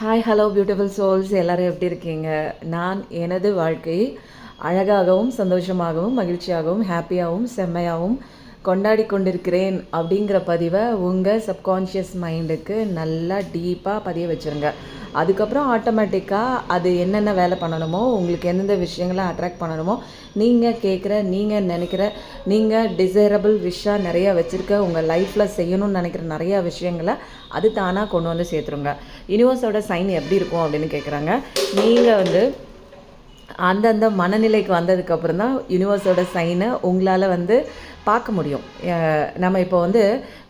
Hi hello beautiful souls எல்லோரும் எப்படி இருக்கீங்க? நான் எனது வாழ்க்கை அழகாகவும் சந்தோஷமாகவும் மகிழ்ச்சியாகவும் ஹாப்பியாகவும் செம்மையாகவும் கொண்டாடி கொண்டிருக்கிறேன் அப்படிங்கிற பதிவை உங்கள் சப்கான்ஷியஸ் மைண்டுக்கு நல்லா டீப்பாக பதிய வச்சுருங்க. அதுக்கப்புறம் ஆட்டோமேட்டிக்காக அது என்னென்ன வேலை பண்ணணுமோ, உங்களுக்கு எந்தெந்த விஷயங்களை அட்ராக்ட் பண்ணணுமோ, நீங்கள் கேட்குற, நீங்கள் நினைக்கிற, நீங்கள் டிசைரபிள் விஷாக நிறையா வச்சுருக்க, உங்கள் லைஃப்பில் செய்யணும்னு நினைக்கிற நிறையா விஷயங்களை அது தானாக கொண்டு வந்து சேர்த்துருங்க. யூனிவர்ஸோட சைன் எப்படி இருக்கும் அப்படின்னு கேட்குறாங்க. நீங்கள் வந்து அந்தந்த மனநிலைக்கு வந்ததுக்கப்புறம் தான் யூனிவர்ஸோட சைனை உங்களால் வந்து பார்க்க முடியும். நம்ம இப்போ வந்து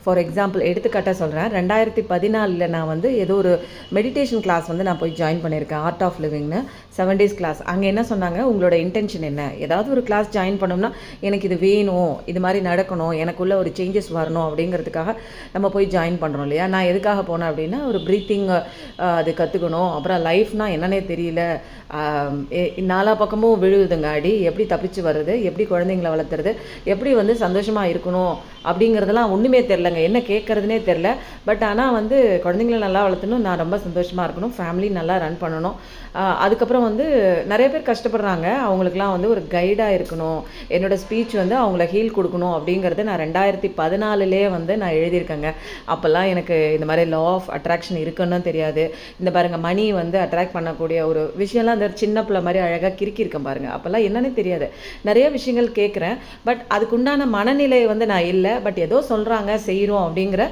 ஃபார் எக்ஸாம்பிள் எடுத்துக்காட்டாக சொல்கிறேன். 2014 நான் வந்து ஏதோ ஒரு மெடிடேஷன் கிளாஸ் வந்து நான் போய் ஜாயின் பண்ணியிருக்கேன். ஆர்ட் ஆஃப் லிவிங்னு 7 days கிளாஸ். அங்கே என்ன சொன்னாங்க, உங்களோட இன்டென்ஷன் என்ன, ஏதாவது ஒரு கிளாஸ் ஜாயின் பண்ணோம்னா எனக்கு இது வேணும், இது மாதிரி நடக்கணும், எனக்குள்ளே ஒரு சேஞ்சஸ் வரணும் அப்படிங்கிறதுக்காக நம்ம போய் ஜாயின் பண்ணுறோம் இல்லையா. நான் எதுக்காக போனேன் அப்படின்னா, ஒரு ப்ரீத்திங் அது கற்றுக்கணும். அப்புறம் லைஃப்னால் என்னன்னே தெரியல, நாலா பக்கமும் விழுவுதுங்க அடி, எப்படி தப்பிச்சு வர்றது, எப்படி குழந்தைங்களை வளர்த்துறது, எப்படி வந்து சந்தோஷமாக இருக்கணும் அப்படிங்கிறதெல்லாம் ஒன்றுமே தெரிலங்க. என்ன கேட்குறதுனே தெரில. பட் ஆனால் வந்து குழந்தைங்கள நல்லா வளர்த்தணும், நான் ரொம்ப சந்தோஷமாக இருக்கணும், ஃபேமிலி நல்லா ரன் பண்ணணும். அதுக்கப்புறம் வந்து நிறைய பேர் கஷ்டப்படுறாங்க, அவங்களுக்குலாம் வந்து ஒரு கைடாக இருக்கணும், என்னோடய ஸ்பீச் வந்து அவங்கள ஹீல் கொடுக்கணும் அப்படிங்கிறத நான் 2014 வந்து நான் எழுதியிருக்கேங்க. அப்போல்லாம் எனக்கு இந்த மாதிரி லா ஆஃப் அட்ராக்ஷன் இருக்குன்னு தெரியாது. இந்த பாருங்கள், மணி வந்து அட்ராக்ட் பண்ணக்கூடிய ஒரு விஷயம்லாம் அந்த சின்ன பிள்ளை மாதிரி அழகாக கிறுக்கியிருக்கேன் பாருங்கள். அப்போல்லாம் என்னன்னு தெரியாது, நிறைய விஷயங்கள் கேட்குறேன். பட் அதுக்குண்டான மனநிலை வந்து நான் இல்லை. பட் ஏதோ சொல்கிறாங்க, செய்கிறோம் அப்படிங்கிற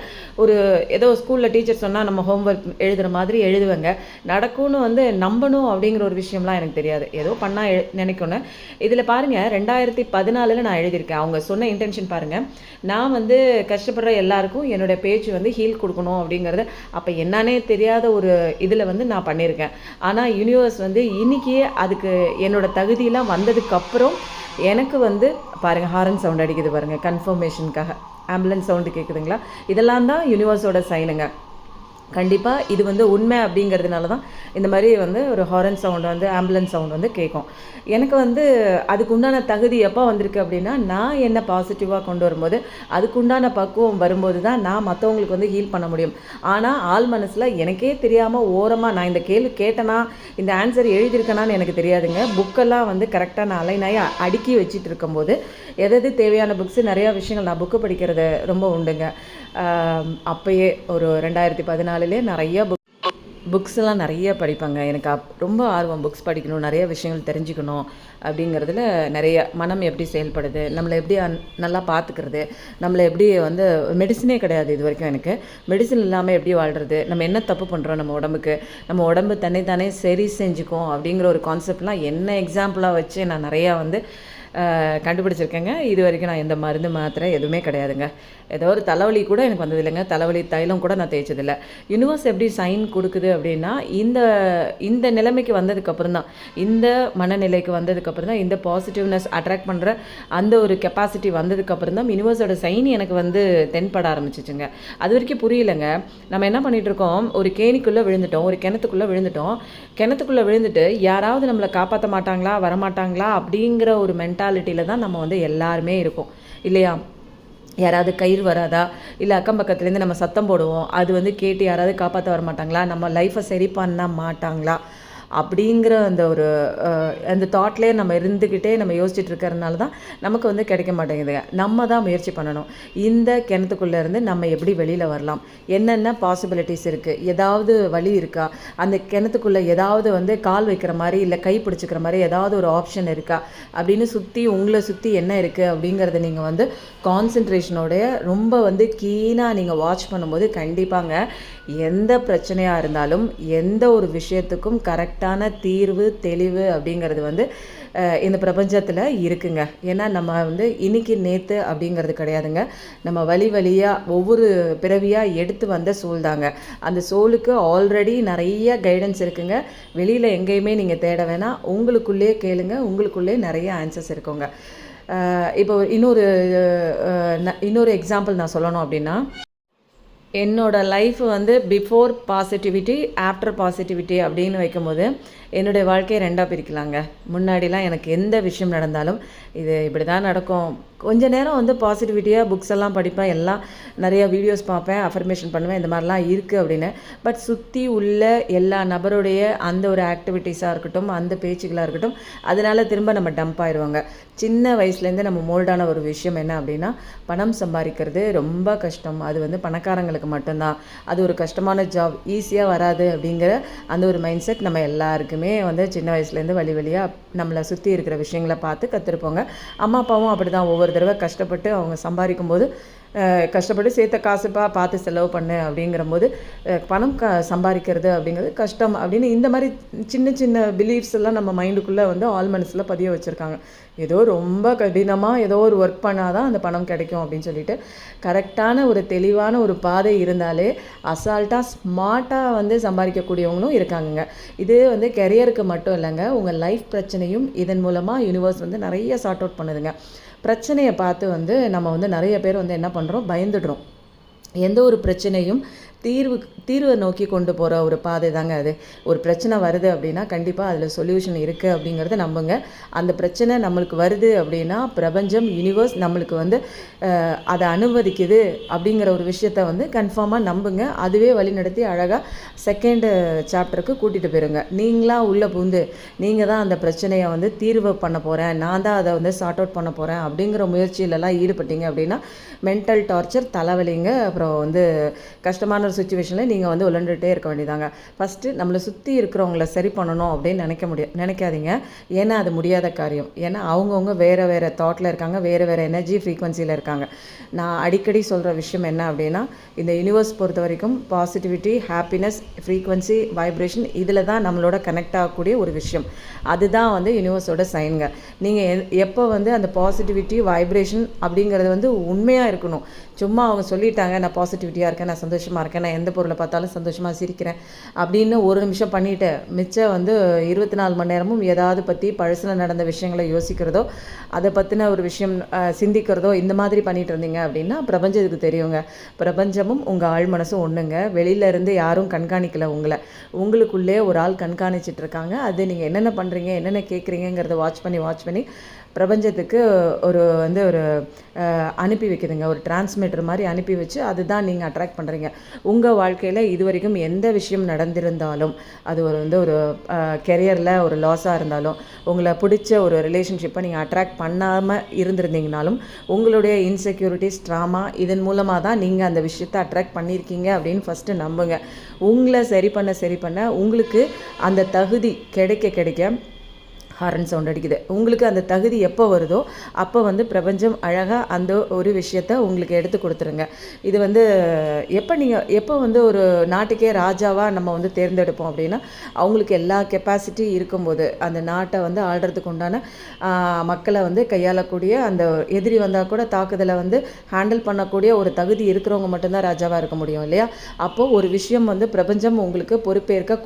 ஒரு ஏதோ ஸ்கூலில் டீச்சர் சொன்னால் நம்ம ஹோம்ஒர்க் எழுதுகிற மாதிரி எழுதுவேங்க. நடக்கும்னு வந்து நம்பணும் அப்படிங்கிற ஒரு விஷயம்லாம் எனக்கு தெரியாது, ஏதோ பண்ணால் நினைக்கணும். இதில் பாருங்கள், 2014 நான் எழுதியிருக்கேன். அவங்க சொன்ன இன்டென்ஷன் பாருங்கள், நான் வந்து கஷ்டப்படுற எல்லாருக்கும் என்னோடய பேச்சு வந்து ஹீல் கொடுக்கணும் அப்படிங்கிறது அப்போ என்னன்னே தெரியாத ஒரு இதில் வந்து நான் பண்ணியிருக்கேன். ஆனால் யூனிவர்ஸ் வந்து இன்றைக்கியே அதுக்கு என்னோடய தகுதியெலாம் வந்ததுக்கப்புறம் எனக்கு வந்து பாருங்கள், ஹாரன் சவுண்ட் அடிக்குது பாருங்கள், கன்ஃபர்மேஷனுக்காக ஆம்புலன்ஸ் சவுண்டு கேட்குதுங்களா. இதெல்லாம் தான் யூனிவர்ஸோட சைனுங்க. கண்டிப்பாக இது வந்து உண்மை அப்படிங்கிறதுனால தான் இந்த மாதிரி வந்து ஒரு ஹாரன் சவுண்ட் வந்து ஆம்புலன்ஸ் சவுண்ட் வந்து கேட்கும். எனக்கு வந்து அதுக்கு உண்டான தகுதி எப்போ வந்திருக்கு அப்படின்னா, நான் என்ன பாசிட்டிவாக கொண்டு வரும்போது, அதுக்குண்டான பக்குவம் வரும்போது தான் நான் மற்றவங்களுக்கு வந்து ஹீல் பண்ண முடியும். ஆனால் ஆள் மனசில் எனக்கே தெரியாமல் ஓரமாக நான் இந்த கேள்வி கேட்டேனா, இந்த ஆன்சர் எழுதியிருக்கேனான்னு எனக்கு தெரியாதுங்க. புக்கெல்லாம் வந்து கரெக்டாக நான் அலைனாய் அடுக்கி வச்சுட்டு இருக்கும்போது எது தேவையான புக்ஸு, நிறையா விஷயங்கள் நான் புக்கு படிக்கிறது ரொம்ப உண்டுங்க. அப்போயே ஒரு 2014 நிறைய புக்ஸ்லாம் நிறைய படிப்பாங்க. எனக்கு ரொம்ப ஆர்வம் புக்ஸ் படிக்கணும், நிறைய விஷயங்கள் தெரிஞ்சுக்கணும் அப்படிங்கிறதுல. நிறைய மனம் எப்படி செயல்படுது, நம்மளை எப்படி நல்லா பார்த்துக்கிறது, நம்மளை எப்படி வந்து மெடிசனே கிடையாது இது வரைக்கும் எனக்கு, மெடிசன் இல்லாமல் எப்படி வாழ்கிறது, நம்ம என்ன தப்பு பண்ணுறோம் நம்ம உடம்புக்கு, நம்ம உடம்பு தன்னை சரி செஞ்சுக்கும் அப்படிங்கிற ஒரு கான்செப்ட்லாம் என்ன எக்ஸாம்பிளாக வச்சு நான் நிறையா வந்து கண்டுபிடிச்சிருக்கேங்க. இது வரைக்கும் நான் எந்த மருந்து மாத்திரை எதுவுமே கிடையாதுங்க. ஏதோ ஒரு தலைவலி கூட எனக்கு வந்தது இல்லைங்க, தலைவலி தைலம் கூட நான் தேய்ச்சதில்லை. யூனிவர்ஸ் எப்படி சைன் கொடுக்குது அப்படின்னா, இந்த நிலைமைக்கு வந்ததுக்கப்புறம் தான், இந்த மனநிலைக்கு வந்ததுக்கப்புறம் தான், இந்த பாசிட்டிவ்னஸ் அட்ராக்ட் பண்ணுற அந்த ஒரு கெப்பாசிட்டி வந்ததுக்கப்புறம் தான் யூனிவர்ஸோட சைன் எனக்கு வந்து தென்பட ஆரம்பிச்சிச்சுங்க. அது வரைக்கும் புரியலைங்க. நம்ம என்ன பண்ணிகிட்ருக்கோம், ஒரு கேணிக்குள்ளே விழுந்துட்டோம், ஒரு கிணத்துக்குள்ளே விழுந்துட்டு யாராவது நம்மளை காப்பாற்ற மாட்டாங்களா, வரமாட்டாங்களா அப்படிங்கிற ஒரு மென்டாலிட்டியில் தான் நம்ம வந்து எல்லாருமே இருக்கோம் இல்லையா. யாராவது கயிறு வராதா, இல்லை அக்கம் பக்கத்துலேருந்து நம்ம சத்தம் போடுவோம், அது வந்து கேட்டு யாராவது காப்பாற்ற வர மாட்டாங்களா, நம்ம லைஃப்பை சரி பண்ண மாட்டாங்களா அப்படிங்கிற அந்த தாட்லேயே நம்ம இருந்துக்கிட்டே நம்ம யோசிச்சுட்டு இருக்கிறதுனால தான் நமக்கு வந்து கிடைக்க மாட்டேங்குதுங்க. நம்ம தான் முயற்சி பண்ணணும். இந்த கிணத்துக்குள்ளேருந்து நம்ம எப்படி வெளியில் வரலாம், என்னென்ன பாசிபிலிட்டிஸ் இருக்குது, ஏதாவது வழி இருக்கா, அந்த கிணத்துக்குள்ளே ஏதாவது வந்து கால் வைக்கிற மாதிரி இல்லை கை பிடிச்சிக்கிற மாதிரி ஏதாவது ஒரு ஆப்ஷன் இருக்கா அப்படின்னு உங்களை சுற்றி என்ன இருக்குது அப்படிங்கிறத நீங்கள் வந்து கான்சன்ட்ரேஷனோடைய ரொம்ப வந்து கீனாக நீங்கள் வாட்ச் பண்ணும்போது கண்டிப்பாங்க எந்த பிரச்சனையாக இருந்தாலும் எந்த ஒரு விஷயத்துக்கும் கரெக்டான தீர்வு தெளிவு அப்படிங்கிறது வந்து இந்த பிரபஞ்சத்தில் இருக்குங்க. ஏன்னா நம்ம வந்து இன்னைக்கு நேற்று அப்படிங்கிறது கிடையாதுங்க. நம்ம வழியாக ஒவ்வொரு பிறவியாக எடுத்து வந்த சோல் தாங்க. அந்த சோலுக்கு ஆல்ரெடி நிறைய கைடன்ஸ் இருக்குங்க. வெளியில் எங்கேயுமே நீங்கள் தேட வேணாம், உங்களுக்குள்ளே கேளுங்க, உங்களுக்குள்ளே நிறைய ஆன்சர்ஸ் இருக்குங்க. இப்போ இன்னொரு எக்ஸாம்பிள் நான் சொல்லணும் அப்படின்னா, என்னோடய லைஃப் வந்து பிஃபோர் பாசிட்டிவிட்டி ஆஃப்டர் பாசிட்டிவிட்டி அப்படின்னு வைக்கும்போது என்னுடைய வாழ்க்கையை ரெண்டாக பிரிக்கலாங்க. முன்னாடிலாம் எனக்கு எந்த விஷயம் நடந்தாலும் இது இப்படி தான் நடக்கும், கொஞ்ச நேரம் வந்து பாசிட்டிவிட்டியாக புக்ஸ் எல்லாம் படிப்பேன், எல்லாம் நிறைய வீடியோஸ் பார்ப்பேன், அஃபர்மேஷன் பண்ணுவேன், இந்த மாதிரிலாம் இருக்குது அப்படின்னு. பட் சுற்றி உள்ள எல்லா நபருடைய அந்த ஒரு ஆக்டிவிட்டீஸாக இருக்கட்டும், அந்த பேச்சுகளாக இருக்கட்டும், அதனால திரும்ப நம்ம டம்ப் ஆயிடுவாங்க. சின்ன வயசுலேருந்து நம்ம மோல்டான ஒரு விஷயம் என்ன அப்படின்னா, பணம் சம்பாதிக்கிறது ரொம்ப கஷ்டம், அது வந்து பணக்காரங்களுக்கு மட்டும்தான், அது ஒரு கஷ்டமான ஜாப், ஈஸியாக வராது அப்படிங்கிற அந்த ஒரு மைண்ட் செட் நம்ம எல்லாருக்குமே வந்து சின்ன வயசுலேருந்து வழியாக நம்மளை சுற்றி இருக்கிற விஷயங்களை பார்த்து கற்றுருப்போங்க. அம்மா அப்பாவும் அப்படி தான் ஒவ்வொரு தடவை கஷ்டப்பட்டு அவங்க சம்பாதிக்கும் போது கஷ்டப்பட்டு சேர்த்த காசுப்பா பார்த்து செலவு பண்ணு அப்படிங்கிறம்போது பணம் சம்பாதிக்கிறது அப்படிங்கிறது கஷ்டம் அப்படின்னு இந்த மாதிரி சின்ன சின்ன பிலீஃப்ஸ் எல்லாம் நம்ம மைண்டுக்குள்ளே வந்து ஆள் மனசில் பதிய வச்சுருக்காங்க. ஏதோ ரொம்ப கடினமாக ஏதோ ஒரு ஒர்க் பண்ணால் தான் அந்த பணம் கிடைக்கும் அப்படின்னு சொல்லிட்டு, கரெக்டான ஒரு தெளிவான ஒரு பாதை இருந்தாலே அசால்ட்டாக ஸ்மார்ட்டாக வந்து சம்பாதிக்கக்கூடியவங்களும் இருக்காங்கங்க. இது வந்து கெரியருக்கு மட்டும் இல்லைங்க, உங்கள் லைஃப் பிரச்சனையும் இதன் மூலமாக யூனிவர்ஸ் வந்து நிறைய சார்ட் அவுட் பண்ணுதுங்க. பிரச்சனையை பார்த்து வந்து நம்ம வந்து நிறைய பேர் வந்து என்ன பண்ணுறோம், பயந்துடுறோம். எந்த ஒரு பிரச்சனையும் தீர்வை நோக்கி கொண்டு போகிற ஒரு பாதை தாங்க அது. ஒரு பிரச்சனை வருது அப்படின்னா கண்டிப்பாக அதில் சொல்யூஷன் இருக்குது அப்படிங்கிறத நம்புங்க. அந்த பிரச்சனை நம்மளுக்கு வருது அப்படின்னா பிரபஞ்சம் யூனிவர்ஸ் நம்மளுக்கு வந்து அதை அனுமதிக்குது அப்படிங்கிற ஒரு விஷயத்த வந்து கன்ஃபார்மாக நம்புங்க. அதுவே வழி நடத்தி அழகாக செகண்டு சாப்டருக்கு கூட்டிகிட்டு போயிருங்க. நீங்களாக உள்ளே புகுந்து நீங்கள் தான் அந்த பிரச்சனையை வந்து தீர்வு பண்ண போகிறேன், நான் தான் அதை வந்து சார்ட் அவுட் பண்ண போகிறேன் அப்படிங்கிற முயற்சியிலலாம் ஈடுபட்டீங்க அப்படின்னா மென்டல் டார்ச்சர், தலைவலிங்க, அப்புறம் வந்து கஷ்டமான ஒரு சுச்சுவேஷனில் நீங்கள் வந்து உழண்டுகிட்டே இருக்க வேண்டியதாங்க. ஃபஸ்ட்டு நம்மளை சுற்றி இருக்கிறவங்கள சரி பண்ணணும் அப்படின்னு நினைக்காதீங்க. ஏன்னா அது முடியாத காரியம். ஏன்னா அவங்கவுங்க வேறு தாட்டில் இருக்காங்க, வேறு எனர்ஜி ஃப்ரீக்வன்சியில் இருக்காங்க. நான் அடிக்கடி சொல்கிற விஷயம் என்ன அப்படின்னா, இந்த யூனிவர்ஸ் பொறுத்த வரைக்கும் பாசிட்டிவிட்டி, ஹாப்பினஸ், ஃப்ரீக்வன்சி, வைப்ரேஷன் இதில் தான் நம்மளோட கனெக்ட் ஆகக்கூடிய ஒரு விஷயம். அதுதான் வந்து யூனிவர்ஸோட சைனுங்க. நீங்கள் எப்போ வந்து அந்த பாசிட்டிவிட்டி, வைப்ரேஷன் அப்படிங்கிறது வந்து உண்மையாக இருக்கணும். சும்மா அவங்க சொல்லிட்டாங்க நான் பாசிட்டிவிட்டியாக இருக்கேன், நான் சந்தோஷமாக இருக்கேன், நான் எந்த பொருளை பார்த்தாலும் சந்தோஷமாக சிரிக்கிறேன் அப்படின்னு ஒரு நிமிஷம் பண்ணிவிட்டு மிச்சம் வந்து 24 மணி நேரமும் ஏதாவது பற்றி பழசில் நடந்த விஷயங்களை யோசிக்கிறதோ, அதை பற்றின ஒரு விஷயம் சிந்திக்கிறதோ இந்த மாதிரி பண்ணிகிட்டு இருந்தீங்க அப்படின்னா பிரபஞ்சத்துக்கு தெரியுங்க. பிரபஞ்சமும் உங்கள் ஆழ் மனசும் ஒன்றுங்க. வெளியிலேருந்து யாரும் கண்காணிக்கலை உங்களை, உங்களுக்குள்ளே ஒரு ஆள் கண்காணிச்சிட்டு இருக்காங்க. அது நீங்கள் என்னென்ன பண்ணுறீங்க, என்னென்ன கேட்குறீங்கிறத வாட்ச் பண்ணி பிரபஞ்சத்துக்கு ஒரு அனுப்பி வைக்குதுங்க. ஒரு டிரான்ஸ்மிட்டர் மாதிரி அனுப்பி வச்சு அதுதான் நீங்கள் அட்ராக்ட் பண்ணுறீங்க. உங்கள் வாழ்க்கையில் இது வரைக்கும் எந்த விஷயம் நடந்திருந்தாலும், அது ஒரு கெரியரில் ஒரு லாஸாக இருந்தாலும், உங்களை பிடிச்ச ஒரு ரிலேஷன்ஷிப்பை நீங்கள் அட்ராக்ட் பண்ணாமல் இருந்திருந்தீங்கனாலும், உங்களுடைய இன்செக்யூரிட்டிஸ், ட்ராமா இதன் மூலமாக தான் நீங்கள் அந்த விஷயத்தை அட்ராக்ட் பண்ணியிருக்கீங்க அப்படின்னு ஃபஸ்ட்டு நம்புங்க. உங்களை சரி பண்ண உங்களுக்கு அந்த தகுதி கிடைக்க ஹாரன் சவுண்ட் அடிக்குது. உங்களுக்கு அந்த தகுதி எப்போ வருதோ அப்போ வந்து பிரபஞ்சம் அழகாக அந்த ஒரு விஷயத்தை உங்களுக்கு எடுத்து கொடுத்துருங்க. இது வந்து எப்போ வந்து ஒரு நாட்டுக்கே ராஜாவாக நம்ம வந்து தேர்ந்தெடுப்போம் அப்படின்னா, அவங்களுக்கு எல்லா கெப்பாசிட்டி இருக்கும்போது அந்த நாட்டை வந்து ஆள்றதுக்கு உண்டான மக்களை வந்து கையாளக்கூடிய, அந்த எதிரி வந்தால் கூட தாக்குதலை வந்து ஹேண்டில் பண்ணக்கூடிய ஒரு தகுதி இருக்கிறவங்க மட்டும்தான் ராஜாவாக இருக்க முடியும் இல்லையா? அப்போது ஒரு விஷயம் வந்து பிரபஞ்சம் உங்களுக்கு பொறுப்பேற்க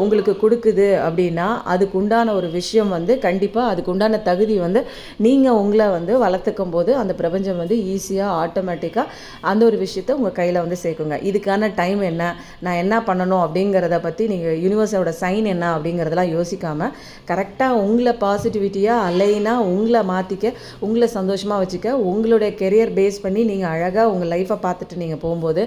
உங்களுக்கு கொடுக்குது அப்படின்னா அதுக்கு உண்டான ஒரு விஷயம் வந்து கண்டிப்பாக அதுக்கு உண்டான தகுதி வந்து நீங்கள் உங்களை வந்து வளர்த்துக்கும் போது அந்த பிரபஞ்சம் வந்து ஈஸியாக ஆட்டோமேட்டிக்காக அந்த ஒரு விஷயத்தை உங்கள் கையில் வந்து சேர்க்குங்க. இதுக்கான டைம் என்ன, நான் என்ன பண்ணணும் அப்படிங்கிறத பற்றி நீங்கள் யூனிவர்ஸோட சைன் என்ன அப்படிங்கிறதெல்லாம் யோசிக்காமல் கரெக்டாக உங்களை பாசிட்டிவிட்டியாக அலைனாக உங்களை மாற்றிக்க, உங்களை சந்தோஷமாக வச்சுக்க, உங்களுடைய கெரியர் பேஸ் பண்ணி நீங்கள் அழகாக உங்கள் லைஃப்பை பார்த்துட்டு நீங்கள் போகும்போது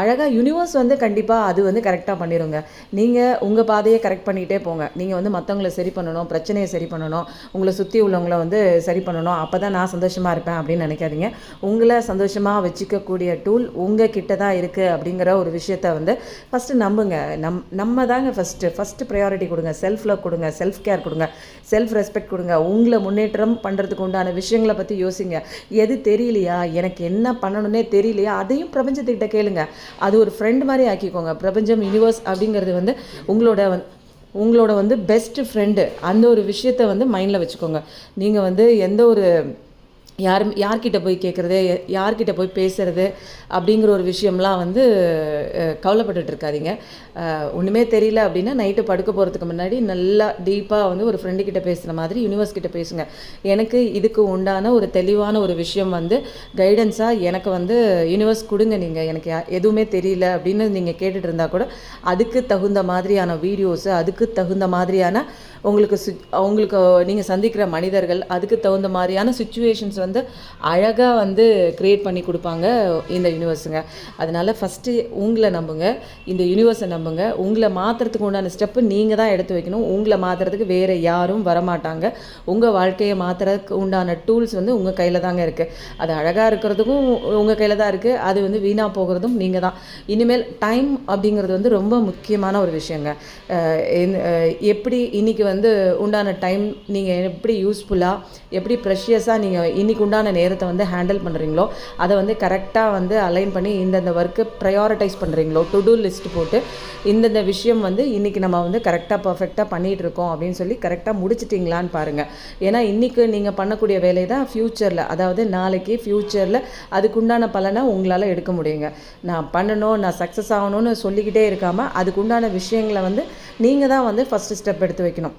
அழகாக யூனிவர்ஸ் வந்து கண்டிப்பாக அது வந்து கரெக்டாக பண்ணிடுங்க. நீங்கள் உங்கள் பாதையை கரெக்ட் பண்ணிகிட்டே போங்க. நீங்கள் வந்து மற்றவங்களை சரி பண்ணணும், பிரச்சனையை சரி பண்ணணும், உங்களை சுற்றி உள்ளவங்களை வந்து சரி பண்ணணும், அப்போ தான் நான் சந்தோஷமாக இருப்பேன் அப்படின்னு நினைக்காதீங்க. உங்களை சந்தோஷமாக வச்சுக்கக்கூடிய டூல் உங்கள் கிட்ட தான் இருக்குது அப்படிங்கிற ஒரு விஷயத்த வந்து ஃபஸ்ட்டு நம்புங்க. நம்ம தாங்க ஃபஸ்ட்டு ப்ரையாரிட்டி கொடுங்க. செல்ஃப் லவ் கொடுங்க, செல்ஃப் கேர் கொடுங்க, செல்ஃப் ரெஸ்பெக்ட் கொடுங்க. உங்களை முன்னேற்றம் பண்ணுறதுக்கு உண்டான விஷயங்களை பற்றி யோசிங்க. எது தெரியலையா, எனக்கு என்ன பண்ணணுன்னே தெரியலையா, அதையும் பிரபஞ்சத்துக்கிட்ட கேளுங்க. அது ஒரு ஃப்ரெண்ட் மாதிரி ஆக்கிக்கோங்க. பிரபஞ்சம், யூனிவர்ஸ் அப்படிங்கிறது வந்து உங்களோட வந்து பெஸ்ட் ஃப்ரெண்டு. அந்த ஒரு விஷயத்தை வந்து மைண்டில் வச்சுக்கோங்க. நீங்கள் வந்து எந்த ஒரு யார்கிட்ட போய் கேட்குறது, யார்கிட்ட போய் பேசுகிறது அப்படிங்கிற ஒரு விஷயம்லாம் வந்து கவலைப்பட்டுட்டு இருக்காதீங்க. ஒன்றுமே தெரியல அப்படின்னா நைட்டு படுக்க போகிறதுக்கு முன்னாடி நல்லா டீப்பாக வந்து ஒரு ஃப்ரெண்டுக்கிட்ட பேசுகிற மாதிரி யூனிவர்ஸ் கிட்ட பேசுங்க. எனக்கு இதுக்கு உண்டான ஒரு தெளிவான ஒரு விஷயம் வந்து கைடன்ஸாக எனக்கு வந்து யூனிவர்ஸ் கொடுங்க. நீங்கள் எனக்கு எதுவுமே தெரியல அப்படின்னு நீங்கள் கேட்டுட்டு இருந்தால் கூட அதுக்கு தகுந்த மாதிரியான வீடியோஸு, அதுக்கு தகுந்த மாதிரியான உங்களுக்கு நீங்கள் சந்திக்கிற மனிதர்கள், அதுக்கு தகுந்த மாதிரியான சுச்சுவேஷன்ஸ் வந்து அழகாக வந்து க்ரியேட் பண்ணி கொடுப்பாங்க இந்த யூனிவர்ஸுங்க. அதனால் ஃபஸ்ட்டு உங்களை நம்புங்க, இந்த யூனிவர்ஸை நம்புங்க. உங்களை மாற்றுறதுக்கு உண்டான ஸ்டெப்பு நீங்கள் தான் எடுத்து வைக்கணும். உங்களை மாற்றுறதுக்கு வேறு யாரும் வரமாட்டாங்க. உங்கள் வாழ்க்கையை மாற்றுறதுக்கு உண்டான டூல்ஸ் வந்து உங்கள் கையில் தாங்க இருக்குது. அது அழகாக இருக்கிறதுக்கும் உங்கள் கையில் தான் இருக்குது. அது வந்து வீணாக போகிறதும் நீங்கள் தான். இனிமேல் டைம் அப்படிங்கிறது வந்து ரொம்ப முக்கியமான ஒரு விஷயங்க. எப்படி இன்றைக்கி வந்து உண்டான டைம் நீங்கள் எப்படி யூஸ்ஃபுல்லாக, எப்படி ப்ரெஷியஸாக நீங்கள் இன்றைக்கி உண்டான நேரத்தை வந்து ஹேண்டில் பண்ணுறீங்களோ, அதை வந்து கரெக்டாக வந்து அலைன் பண்ணி இந்தந்த ஒர்க்கு ப்ரையாரிட்டைஸ் பண்ணுறீங்களோ, டு டூ லிஸ்ட் போட்டு இந்தந்த விஷயம் வந்து இன்றைக்கி நம்ம வந்து கரெக்டாக பர்ஃபெக்டாக பண்ணிகிட்ருக்கோம் அப்படின்னு சொல்லி கரெக்டாக முடிச்சிட்டிங்களான்னு பாருங்கள். ஏன்னா இன்றைக்கி நீங்கள் பண்ணக்கூடிய வேலை தான் ஃப்யூச்சரில், அதாவது நாளைக்கு ஃப்யூச்சரில் அதுக்குண்டான பலனை உங்களால் எடுக்க முடியுங்க. நான் பண்ணணும், நான் சக்ஸஸ் ஆகணும்னு சொல்லிக்கிட்டே இருக்காமல் அதுக்குண்டான விஷயங்களை வந்து நீங்கள் தான் வந்து ஃபஸ்ட்டு ஸ்டெப் எடுத்து வைக்கணும்.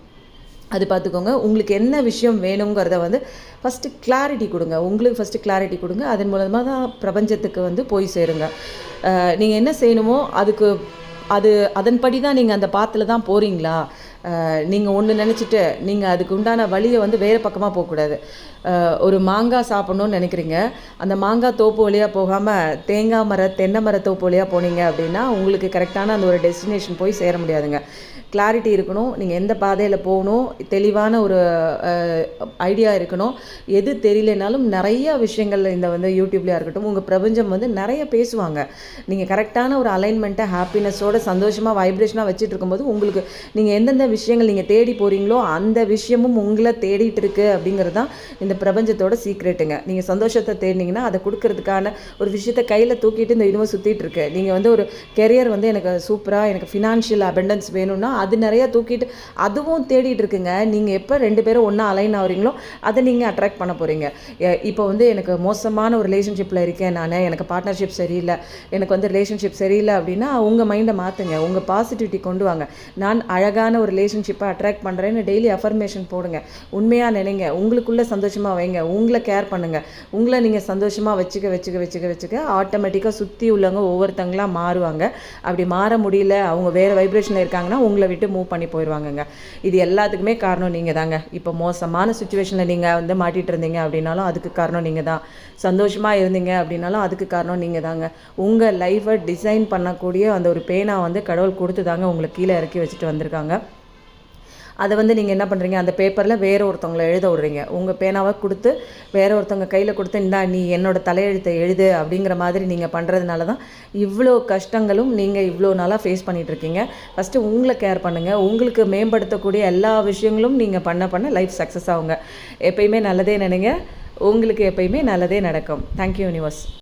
அது பார்த்துக்கோங்க. உங்களுக்கு என்ன விஷயம் வேணுங்கிறத வந்து ஃபஸ்ட்டு கிளாரிட்டி கொடுங்க. உங்களுக்கு ஃபஸ்ட்டு கிளாரிட்டி கொடுங்க. அதன் மூலமாக தான் பிரபஞ்சத்துக்கு வந்து போய் சேருங்க. நீங்கள் என்ன செய்யணுமோ அதன்படி தான் நீங்கள் அந்த பாத்தில் தான் போகிறீங்களா? நீங்கள் ஒன்று நினச்சிட்டு நீங்கள் அதுக்கு உண்டான வழியை வந்து வேறு பக்கமாக போகக்கூடாது. ஒரு மாங்காய் சாப்பிட்ணுன்னு நினைக்கிறீங்க, அந்த மாங்காய் தோப்பு வழியாக போகாமல் தென்னை மர தோப்பு வழியாக போனீங்க அப்படின்னா உங்களுக்கு கரெக்டான அந்த ஒரு டெஸ்டினேஷன் போய் சேர முடியாதுங்க. கிளாரிட்டி இருக்கணும். நீங்கள் எந்த பாதையில் போகணும், தெளிவான ஒரு ஐடியா இருக்கணும். எது தெரியலனாலும் நிறைய விஷயங்கள் இந்த வந்து யூடியூப்லேயா இருக்கட்டும், உங்கள் பிரபஞ்சம் வந்து நிறைய பேசுவாங்க. நீங்கள் கரெக்டான ஒரு அலைன்மெண்ட்டை ஹாப்பினஸோட சந்தோஷமாக வைப்ரேஷனாக வச்சுட்டு இருக்கும்போது உங்களுக்கு நீங்கள் எந்தெந்த விஷயங்கள் நீங்கள் தேடி போகிறீங்களோ அந்த விஷயமும் உங்களை தேடிட்டு இருக்கு அப்படிங்கிறது தான் இந்த பிரபஞ்சத்தோட சீக்ரெட்டுங்க. நீங்கள் சந்தோஷத்தை தேடினீங்கன்னா அதை கொடுக்கறதுக்கான ஒரு விஷயத்தை கையில் தூக்கிட்டு இந்த யூனிவர்ஸ் சுற்றிட்டு இருக்கு. நீங்கள் வந்து ஒரு கெரியர் வந்து எனக்கு சூப்பராக, எனக்கு ஃபினான்ஷியல் அபண்டன்ஸ் வேணும்னா அது நிறையா தூக்கிட்டு அதுவும் தேடிட்டு இருக்குங்க. நீங்கள் எப்போ 2 பேரும் ஒன்றா அலைன் ஆகிறீங்களோ அதை நீங்கள் அட்ராக்ட் பண்ண போகிறீங்க. இப்போ வந்து எனக்கு மோசமான ஒரு ரிலேஷன்ஷிப்பில் இருக்கேன், எனக்கு பார்ட்னர்ஷிப் சரியில்லை, எனக்கு வந்து ரிலேஷன்ஷிப் சரியில்லை அப்படின்னா உங்கள் மைண்டை மாற்றுங்க. உங்கள் பாசிட்டிவிட்டி கொண்டு வாங்க. நான் அழகான ஒரு ரிலேஷன்ஷிப்பை அட்ராக்ட் பண்ணுறேன்னு டெய்லி அஃபர்மேஷன் போடுங்க. உண்மையாக நினைங்க. உங்களுக்குள்ளே சந்தோஷமாக வைங்க. உங்களை கேர் பண்ணுங்கள். உங்களை நீங்கள் சந்தோஷமாக வச்சுக்க ஆட்டோமேட்டிக்காக சுற்றி உள்ளவங்க ஒவ்வொருத்தங்களாக மாறுவாங்க. அப்படி மாற முடியல, அவங்க வேறு வைப்ரேஷனில் இருக்காங்கன்னா உங்களை விட்டு மூவ் பண்ணி போயிடுவாங்கங்க. இது எல்லாத்துக்குமே காரணம் நீங்கள் தாங்க. இப்போ மோசமான சுச்சுவேஷனில் நீங்கள் வந்து மாட்டிகிட்டு இருந்தீங்க அப்படின்னாலும் அதுக்கு காரணம் நீங்கள் தான். சந்தோஷமாக இருந்தீங்க அப்படின்னாலும் அதுக்கு காரணம் நீங்கள் தாங்க. உங்கள் லைஃப்பை டிசைன் பண்ணக்கூடிய அந்த ஒரு பேனா வந்து கடவுள் கொடுத்து தாங்க உங்களை கீழே இறக்கி வச்சுட்டு வந்திருக்காங்க. அதை வந்து நீங்கள் என்ன பண்ணுறீங்க, அந்த பேப்பரில் வேறு ஒருத்தவங்களை எழுத விட்றீங்க. உங்கள் பேனாவை கொடுத்து வேறு ஒருத்தவங்க கையில் கொடுத்து இந்தா நீ என்னோட தலையெழுத்தை எழுது அப்படிங்கிற மாதிரி நீங்கள் பண்ணுறதுனால தான் இவ்வளோ கஷ்டங்களும் நீங்கள் இவ்வளோ நாளாக ஃபேஸ் பண்ணிகிட்ருக்கீங்க. ஃபஸ்ட்டு உங்களை கேர் பண்ணுங்கள். உங்களுக்கு மேம்படுத்தக்கூடிய எல்லா விஷயங்களும் நீங்கள் பண்ண லைஃப் சக்ஸஸ் ஆகுங்க. எப்பயுமே நல்லதே நினைங்க. உங்களுக்கு எப்பயுமே நல்லதே நடக்கும். Thank you universe.